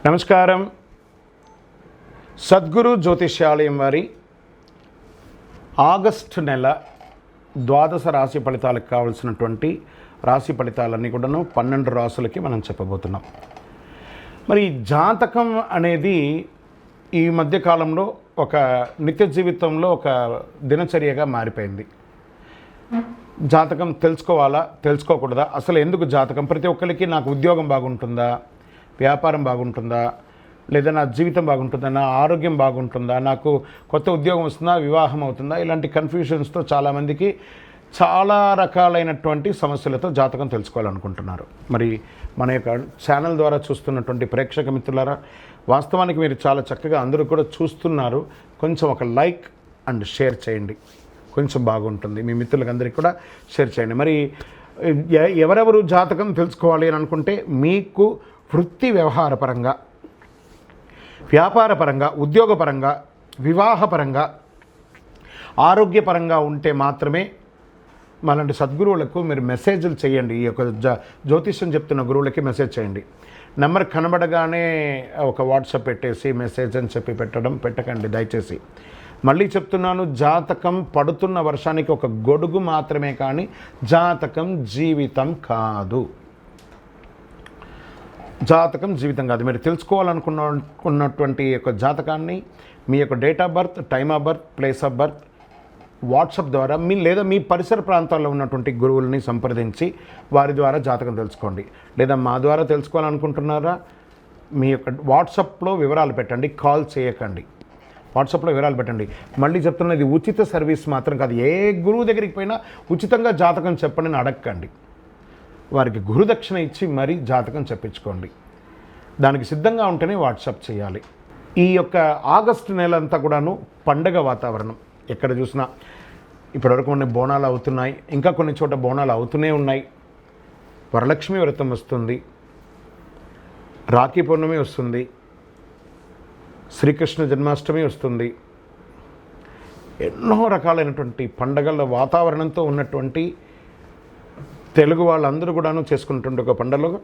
నమస్కారం. సద్గురు జ్యోతిష్యాలయం వారి ఆగస్టు నెల ద్వాదశ రాశి ఫలితాలకు కావలసినటువంటి రాశి ఫలితాలన్నీ కూడాను 12 రాశులకి మనం చెప్పబోతున్నాం. మరి జాతకం అనేది ఈ మధ్యకాలంలో ఒక నిత్య జీవితంలో ఒక దినచర్యగా మారిపోయింది. జాతకం తెలుసుకోవాలా, తెలుసుకోకూడదా, అసలు ఎందుకు జాతకం? ప్రతి ఒక్కరికి నాకు ఉద్యోగం బాగుంటుందా, వ్యాపారం బాగుంటుందా, లేదా నా జీవితం బాగుంటుందా, నా ఆరోగ్యం బాగుంటుందా, నాకు కొత్త ఉద్యోగం వస్తుందా, వివాహం అవుతుందా, ఇలాంటి కన్ఫ్యూషన్స్తో చాలామందికి చాలా రకాలైనటువంటి సమస్యలతో జాతకం తెలుసుకోవాలనుకుంటున్నారు. మరి మన యొక్క ఛానల్ ద్వారా చూస్తున్నటువంటి ప్రేక్షక మిత్రులారా, వాస్తవానికి మీరు చాలా చక్కగా అందరూ కూడా చూస్తున్నారు. కొంచెం ఒక లైక్ అండ్ షేర్ చేయండి, కొంచెం బాగుంటుంది. మీ మిత్రులందరికీ కూడా షేర్ చేయండి. మరి ఎవరెవరు జాతకం తెలుసుకోవాలి అని అనుకుంటే, మీకు వృత్తి వ్యవహారపరంగా, వ్యాపారపరంగా, ఉద్యోగపరంగా, వివాహపరంగా, ఆరోగ్యపరంగా ఉంటే మాత్రమే మనలాంటి సద్గురువులకు మీరు మెసేజ్లు చేయండి. ఈ యొక్క జ్యోతిష్యం చెప్తున్న గురువులకి మెసేజ్ చేయండి. నెంబర్ కనబడగానే ఒక వాట్సాప్ పెట్టేసి మెసేజ్ అని చెప్పి పెట్టకండి దయచేసి. మళ్ళీ చెప్తున్నాను, జాతకం పడుతున్న వర్షానికి ఒక గొడుగు మాత్రమే, కానీ జాతకం జీవితం కాదు. జాతకం జీవితం కాదు. మీరు తెలుసుకోవాలనుకున్నటువంటి యొక్క జాతకాన్ని మీ యొక్క date of birth, time of birth, place of birth WhatsApp ద్వారా లేదా మీ పరిసర ప్రాంతాల్లో ఉన్నటువంటి గురువులని సంప్రదించి వారి ద్వారా జాతకం తెలుసుకోండి. లేదా మా ద్వారా తెలుసుకోవాలనుకుంటున్నారా, మీ యొక్క వాట్సాప్లో వివరాలు పెట్టండి, కాల్ చేయకండి. వాట్సాప్లో వివరాలు పెట్టండి. మళ్ళీ చెప్తున్నా, ఇది ఉచిత సర్వీస్ మాత్రం కాదు. ఏ గురువు దగ్గరికి పోయినా ఉచితంగా జాతకం చెప్పండి అని అడగకండి. వారికి గురుదక్షిణ ఇచ్చి మరీ జాతకం చెప్పించుకోండి. దానికి సిద్ధంగా ఉంటేనే వాట్సాప్ చేయాలి. ఈ యొక్క ఆగస్టు నెల అంతా కూడాను పండగ వాతావరణం. ఎక్కడ చూసినా ఇప్పటివరకు కొన్ని బోనాలు అవుతున్నాయి, ఇంకా కొన్ని చోట బోనాలు అవుతూనే ఉన్నాయి. వరలక్ష్మి వ్రతం వస్తుంది, రాఖీ పౌర్ణమి వస్తుంది, శ్రీకృష్ణ జన్మాష్టమి వస్తుంది. ఎన్నో రకాలైనటువంటి పండగల వాతావరణంతో ఉన్నటువంటి తెలుగు వాళ్ళందరూ కూడాను చేసుకున్నటువంటి ఒక పండుగలో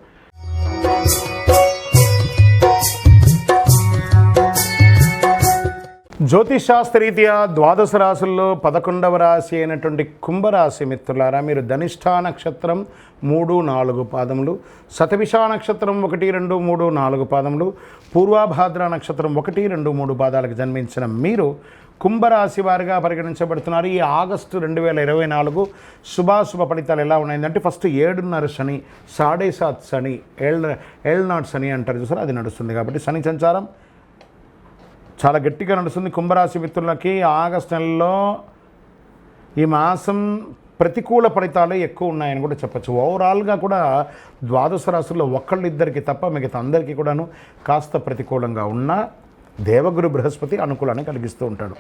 జ్యోతిషాస్త్రరీత్యా ద్వాదశ రాశుల్లో 11వ రాశి అయినటువంటి కుంభరాశి మిత్రులారా, మీరు ధనిష్ఠా నక్షత్రం 3, 4 పాదములు, శతభిష నక్షత్రం 1, 2, 3, 4 పాదములు, పూర్వాభాద్ర నక్షత్రం 1, 2, 3 పాదాలకు జన్మించిన మీరు కుంభరాశి వారిగా పరిగణించబడుతున్నారు. ఈ ఆగస్టు 2024 శుభాశుభ ఫలితాలు ఎలా ఉన్నాయంటే, ఫస్ట్ 7.5 శని, 7.5 శని, ఏళ్ళనాడు శని అంటారు చూసారు, అది నడుస్తుంది. కాబట్టి శని సంచారం చాలా గట్టిగా నడుస్తుంది కుంభరాశి మిత్రులకి. ఆగస్టు నెలలో ఈ మాసం ప్రతికూల ఫలితాలే ఎక్కువ ఉన్నాయని కూడా చెప్పచ్చు. ఓవరాల్గా కూడా ద్వాదశ రాశుల్లో ఒకళ్ళిద్దరికి తప్ప మిగతా అందరికీ కూడాను కాస్త ప్రతికూలంగా ఉన్న దేవగురు బృహస్పతి అనుకూలాన్ని కలిగిస్తూ ఉంటాడు.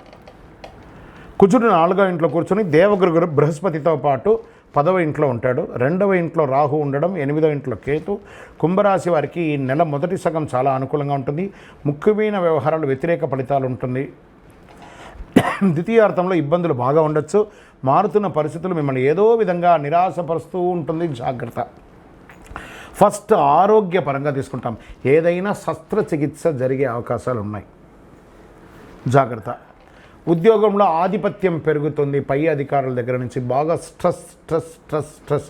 కుజుడు 4వ ఇంట్లో కూర్చొని దేవగురు బృహస్పతితో పాటు 10వ ఇంట్లో ఉంటాడు. 2వ ఇంట్లో రాహు ఉండడం, 8వ ఇంట్లో కేతు. కుంభరాశి వారికి ఈ నెల మొదటి సగం చాలా అనుకూలంగా ఉంటుంది. ముఖ్యమైన వ్యవహారాలు వ్యతిరేక ఫలితాలు ఉంటుంది. ద్వితీయార్థంలో ఇబ్బందులు బాగా ఉండొచ్చు. మారుతున్న పరిస్థితులు మిమ్మల్ని ఏదో విధంగా నిరాశపరుస్తూ ఉంటుంది. జాగ్రత్త. ఫస్ట్ ఆరోగ్యపరంగా తీసుకుంటాం. ఏదైనా శస్త్రచికిత్స జరిగే అవకాశాలు ఉన్నాయి, జాగ్రత్త. ఉద్యోగంలో ఆధిపత్యం పెరుగుతుంది. పై అధికారుల దగ్గర నుంచి బాగా స్ట్రెస్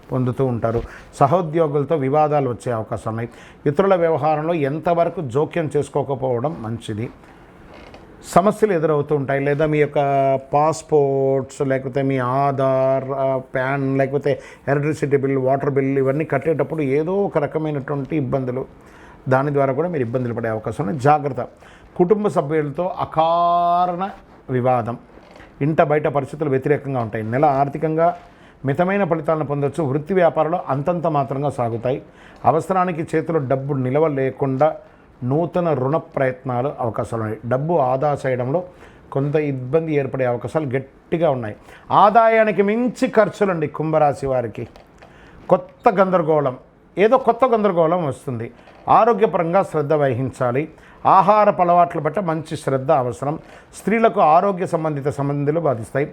పొందుతూ ఉంటారు. సహోద్యోగులతో వివాదాలు వచ్చే అవకాశాలు ఉన్నాయి. ఇతరుల వ్యవహారంలో ఎంతవరకు జోక్యం చేసుకోకపోవడం మంచిది. సమస్యలు ఎదురవుతూ ఉంటాయి. లేదా మీ యొక్క పాస్పోర్ట్స్, లేకపోతే మీ ఆధార్, ప్యాన్, లేకపోతే ఎలక్ట్రిసిటీ బిల్, వాటర్ బిల్ ఇవన్నీ కట్టేటప్పుడు ఏదో ఒక రకమైనటువంటి ఇబ్బందులు, దాని ద్వారా కూడా మీరు ఇబ్బందులు పడే అవకాశం ఉంది. జాగ్రత్త. కుటుంబ సభ్యులతో అకారణ వివాదం, ఇంట బయట పరిస్థితులు వ్యతిరేకంగా ఉంటాయి. నెల ఆర్థికంగా మితమైన ఫలితాలను పొందవచ్చు. వృత్తి వ్యాపారాలు అంతంత మాత్రంగా సాగుతాయి. అవసరానికి చేతిలో డబ్బు నిలవ లేకుండా నూతన రుణ ప్రయత్నాలు అవకాశాలు ఉన్నాయి. డబ్బు ఆదా చేయడంలో కొంత ఇబ్బంది ఏర్పడే అవకాశాలు గట్టిగా ఉన్నాయి. ఆదాయానికి మించి ఖర్చులండి కుంభరాశి వారికి. కొత్త గందరగోళం వస్తుంది. ఆరోగ్యపరంగా శ్రద్ధ వహించాలి. ఆహారపు అలవాట్ల పట్ల మంచి శ్రద్ధ అవసరం. స్త్రీలకు ఆరోగ్య సంబంధిత సంబంధాలు బాధిస్తాయి.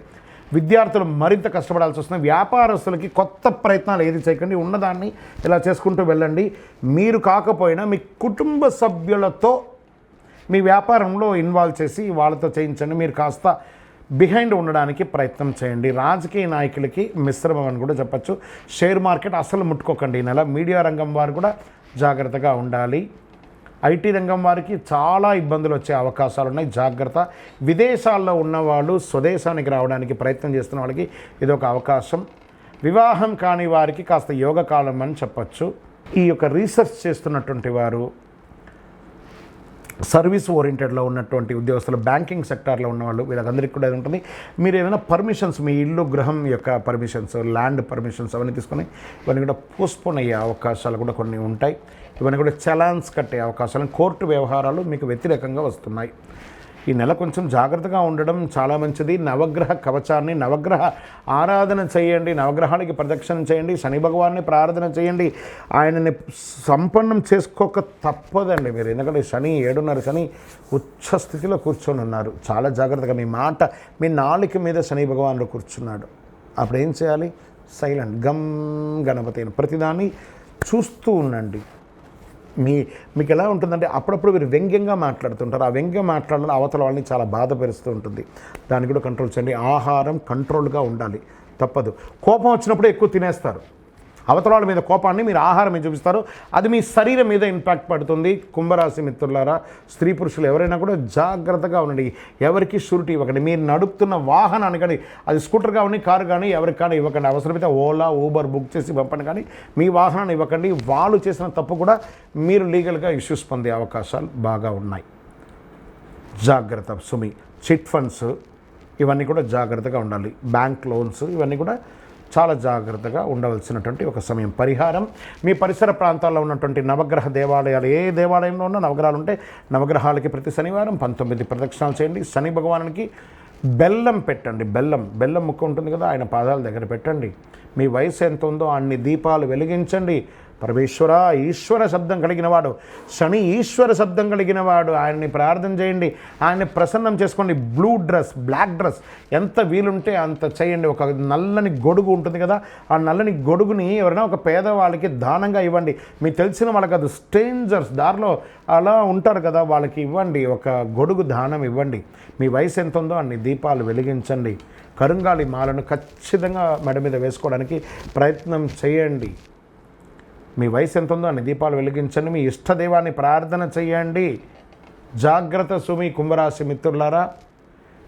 విద్యార్థులు మరింత కష్టపడాల్సి వస్తుంది. వ్యాపారస్తులకి కొత్త ప్రయత్నాలు ఏది చేయకండి, ఉన్నదాన్ని ఇలా చేసుకుంటూ వెళ్ళండి. మీరు కాకపోయినా మీ కుటుంబ సభ్యులతో మీ వ్యాపారంలో ఇన్వాల్వ్ చేసి వాళ్ళతో చేయించండి. మీరు కాస్త బిహైండ్ ఉండడానికి ప్రయత్నం చేయండి. రాజకీయ నాయకులకి మిశ్రమం అని కూడా చెప్పచ్చు. షేర్ మార్కెట్ అసలు ముట్టుకోకండి ఈ నెల. మీడియా రంగం వారు కూడా జాగ్రత్తగా ఉండాలి. ఐటీ రంగం వారికి చాలా ఇబ్బందులు వచ్చే అవకాశాలు ఉన్నాయి, జాగ్రత్త. విదేశాల్లో ఉన్నవాళ్ళు స్వదేశానికి రావడానికి ప్రయత్నం చేస్తున్న వాళ్ళకి ఇదొక అవకాశం. వివాహం కాని వారికి కాస్త యోగకాలం అని చెప్పచ్చు. ఈ యొక్క రీసెర్చ్ చేస్తున్నటువంటి వారు, సర్వీస్ ఓరియంటెడ్లో ఉన్నటువంటి ఉద్యోగస్తులు, బ్యాంకింగ్ సెక్టార్లో ఉన్నవాళ్ళు, వీళ్ళందరికీ కూడా ఉంటుంది. మీరు ఏదైనా పర్మిషన్స్, మీ ఇల్లు గృహం యొక్క పర్మిషన్స్, ల్యాండ్ పర్మిషన్స్ అవన్నీ తీసుకొని ఇవన్నీ కూడా పోస్ట్పోన్ అయ్యే అవకాశాలు కూడా కొన్ని ఉంటాయి. ఇవన్నీ కూడా చలాన్స్ కట్టే అవకాశాలు, కోర్టు వ్యవహారాలు మీకు వ్యతిరేకంగా వస్తున్నాయి. ఈ నెల కొంచెం జాగ్రత్తగా ఉండడం చాలా మంచిది. నవగ్రహ కవచాన్ని, నవగ్రహ ఆరాధన చేయండి, నవగ్రహాలకి ప్రదక్షిణం చేయండి, శని భగవాన్ని ప్రార్థన చేయండి. ఆయనని సంపన్నం చేసుకోక తప్పదండి మీరు. ఎందుకంటే శని 7:30 శని ఉచ్చ స్థితిలో కూర్చొని ఉన్నారు. చాలా జాగ్రత్తగా మీ మాట, మీ నాలుక మీద శని భగవానుడు కూర్చున్నాడు. అప్పుడు ఏం చేయాలి? సైలెంట్, గమ్ గణపతి ప్రతిదాన్ని చూస్తూ ఉండండి. మీకు ఎలా ఉంటుందంటే అప్పుడప్పుడు మీరు వ్యంగ్యంగా మాట్లాడుతుంటారు. ఆ వ్యంగ్యం మాట్లాడడం అవతల వాళ్ళని చాలా బాధపరుస్తూ ఉంటుంది. దాన్ని కూడా కంట్రోల్ చేయండి. ఆహారం కంట్రోల్గా ఉండాలి, తప్పదు. కోపం వచ్చినప్పుడు ఎక్కువ తినేస్తారు. అవతల వాళ్ళ మీద కోపాన్ని మీరు ఆహారం మీద చూపిస్తారు, అది మీ శరీరం మీద ఇంపాక్ట్ పడుతుంది. కుంభరాశి మిత్రులారా, స్త్రీ పురుషులు ఎవరైనా కూడా జాగ్రత్తగా ఉండండి. ఎవరికి షూరిటీ ఇవ్వకండి. మీరు నడుపుతున్న వాహనాన్ని కానీ, అది స్కూటర్ కానీ కారు కానీ ఎవరికి కానీ ఇవ్వకండి. అవసరమైతే ఓలా ఊబర్ బుక్ చేసి పంపండి, కానీ మీ వాహనాన్ని ఇవ్వకండి. వాళ్ళు చేసిన తప్పు కూడా మీరు లీగల్గా ఇష్యూస్ పొందే అవకాశాలు బాగా ఉన్నాయి. జాగ్రత్త సుమి. చిట్ ఫండ్స్ ఇవన్నీ కూడా జాగ్రత్తగా ఉండాలి. బ్యాంక్ లోన్స్ ఇవన్నీ కూడా చాలా జాగ్రత్తగా ఉండవలసినటువంటి ఒక సమయం. పరిహారం, మీ పరిసర ప్రాంతాల్లో ఉన్నటువంటి నవగ్రహ దేవాలయాలు, ఏ దేవాలయంలో ఉన్న నవగ్రహాలు ఉంటే నవగ్రహాలకి ప్రతి శనివారం 19 ప్రదక్షిణాలు చేయండి. శని భగవానునికి బెల్లం పెట్టండి. బెల్లం ముక్క ఉంటుంది కదా, ఆయన పాదాల దగ్గర పెట్టండి. మీ వయసు ఎంత ఉందో అన్ని దీపాలు వెలిగించండి. పరమేశ్వర, ఈశ్వర శబ్దం కలిగినవాడు, శని ఈశ్వర శబ్దం కలిగినవాడు, ఆయన్ని ప్రార్థన చేయండి. ఆయన్ని ప్రసన్నం చేసుకోండి. బ్లూ డ్రెస్, బ్లాక్ డ్రెస్ ఎంత వీలుంటే అంత చేయండి. ఒక నల్లని గొడుగు ఉంటుంది కదా, ఆ నల్లని గొడుగుని ఎవరైనా ఒక పేదవాళ్ళకి దానంగా ఇవ్వండి. మీకు తెలిసిన వాళ్ళకి, అది స్ట్రేంజర్స్ దారిలో అలా ఉంటారు కదా, వాళ్ళకి ఇవ్వండి. ఒక గొడుగు దానం ఇవ్వండి. మీ వయసు ఎంత ఉందో అన్ని దీపాలు వెలిగించండి. కరుంగాలి మాలను ఖచ్చితంగా మెడ మీద వేసుకోవడానికి ప్రయత్నం చేయండి. మీ వయసు ఎంత ఉందో అన్ని దీపాలు వెలిగించండి. మీ ఇష్టదైవాన్ని ప్రార్థన చేయండి. జాగ్రత్త సుమి. కుంభరాశి మిత్రులారా,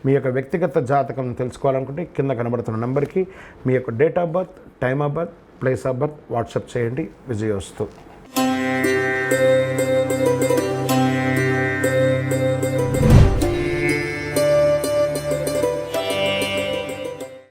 మీ యొక్క వ్యక్తిగత జాతకం తెలుసుకోవాలనుకుంటే కింద కనబడుతున్న నెంబర్కి మీ యొక్క date of birth, time of birth, place of birth WhatsApp చేయండి. విజయోస్తు.